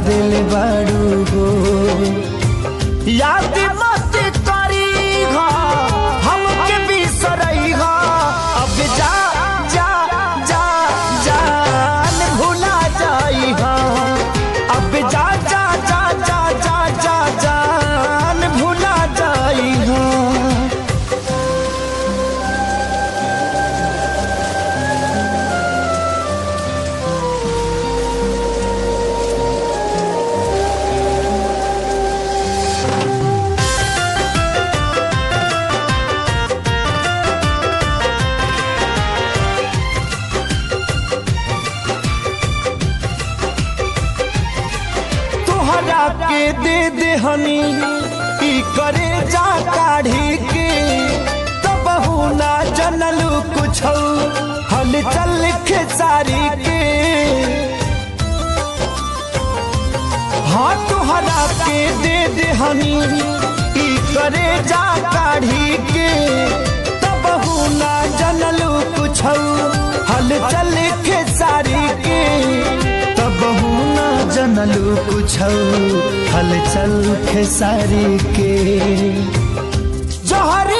दिल बारू हो। याद मत करी हमके बिसरई अब जा जा जा जान भुला जाई अब जा जा जा जा जा जा जान भुला जाई के दे दे हनी ई करे जा काढ़ी के तब ना जनलू कुछ हल चल खेसारी के। हाँ तुहरा के दे दे हनी ई करे जा काढ़ी के तब ना जनलू कुछ हल चल खेसारी के। तब ना जनलू कुछ हलचल खेसारी के। जोहरी